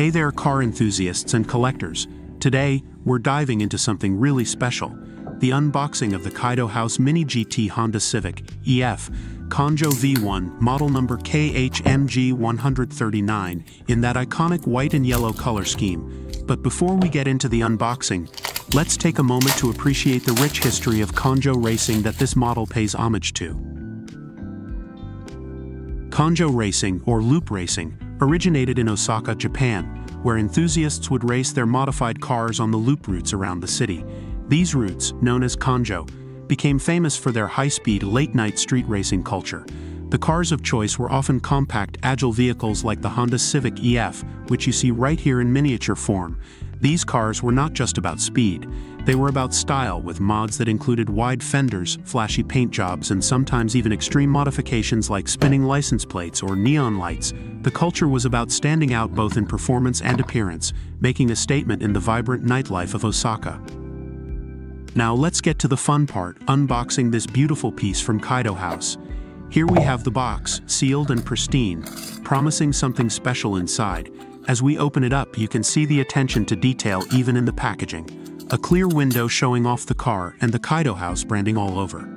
Hey there, car enthusiasts and collectors. Today, we're diving into something really special. The unboxing of the Kaido House MiniGT Honda Civic EF Kanjo V1 model number KHMG139 in that iconic white and yellow color scheme. But before we get into the unboxing, let's take a moment to appreciate the rich history of Kanjo racing that this model pays homage to. Kanjo racing, or loop racing, originated in Osaka, Japan, where enthusiasts would race their modified cars on the loop routes around the city. These routes, known as Kanjo, became famous for their high-speed, late-night street racing culture. The cars of choice were often compact, agile vehicles like the Honda Civic EF, which you see right here in miniature form. These cars were not just about speed. They were about style, with mods that included wide fenders, flashy paint jobs, and sometimes even extreme modifications like spinning license plates or neon lights. The culture was about standing out both in performance and appearance, making a statement in the vibrant nightlife of Osaka. Now let's get to the fun part, unboxing this beautiful piece from Kaido House. Here we have the box, sealed and pristine, promising something special inside. As we open it up, you can see the attention to detail even in the packaging. A clear window showing off the car and the Kaido House branding all over.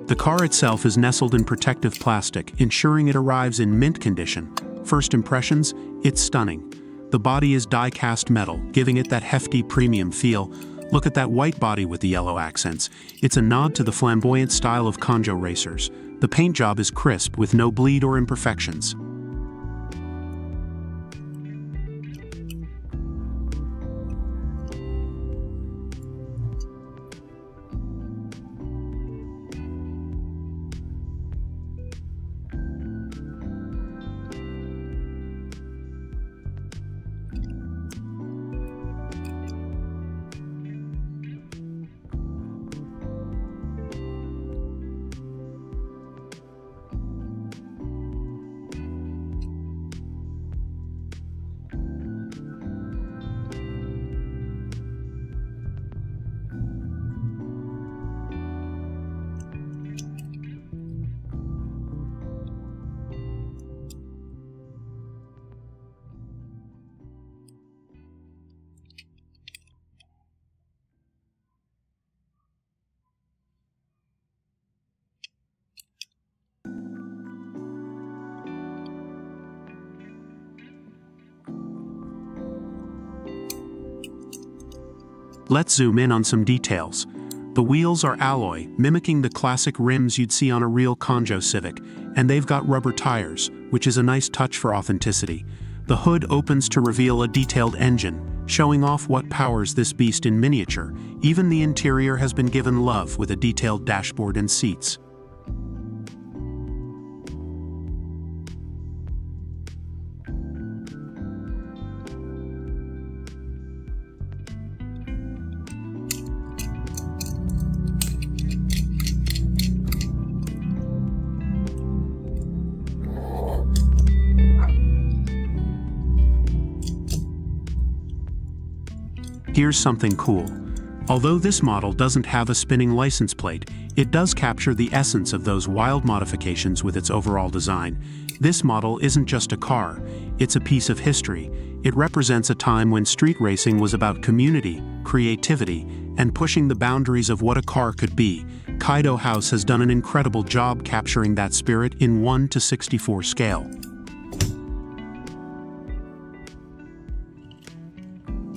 The car itself is nestled in protective plastic, ensuring it arrives in mint condition. First impressions, it's stunning. The body is die-cast metal, giving it that hefty premium feel. Look at that white body with the yellow accents. It's a nod to the flamboyant style of Kanjo racers. The paint job is crisp, with no bleed or imperfections. Let's zoom in on some details. The wheels are alloy, mimicking the classic rims you'd see on a real Kanjo Civic, and they've got rubber tires, which is a nice touch for authenticity. The hood opens to reveal a detailed engine, showing off what powers this beast in miniature. Even the interior has been given love with a detailed dashboard and seats. Here's something cool. Although this model doesn't have a spinning license plate, it does capture the essence of those wild modifications with its overall design. This model isn't just a car, it's a piece of history. It represents a time when street racing was about community, creativity, and pushing the boundaries of what a car could be. Kaido House has done an incredible job capturing that spirit in 1:64 scale.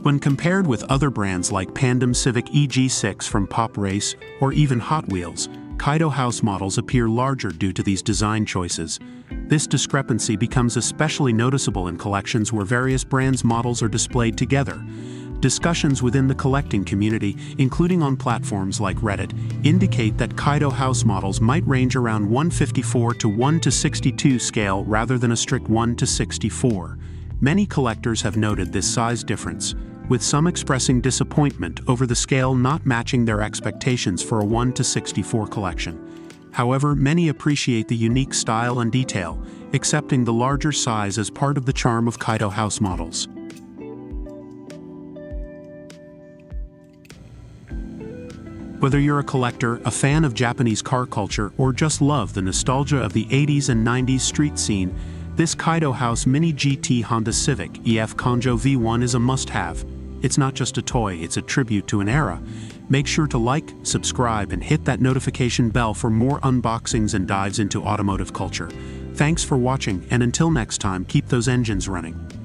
When compared with other brands like Pandem Civic EG6 from Pop Race or even Hot Wheels, Kaido House models appear larger due to these design choices. This discrepancy becomes especially noticeable in collections where various brands' models are displayed together. Discussions within the collecting community, including on platforms like Reddit, indicate that Kaido House models might range around 154 to 1:62 scale rather than a strict 1:64. Many collectors have noted this size difference. with some expressing disappointment over the scale not matching their expectations for a 1:64 collection. However, many appreciate the unique style and detail, accepting the larger size as part of the charm of Kaido House models. Whether you're a collector, a fan of Japanese car culture, or just love the nostalgia of the 80s and 90s street scene, this Kaido House MiniGT Honda Civic EF Kanjo V1 is a must-have. It's not just a toy, it's a tribute to an era. Make sure to like, subscribe, and hit that notification bell for more unboxings and dives into automotive culture. Thanks for watching, and until next time, keep those engines running.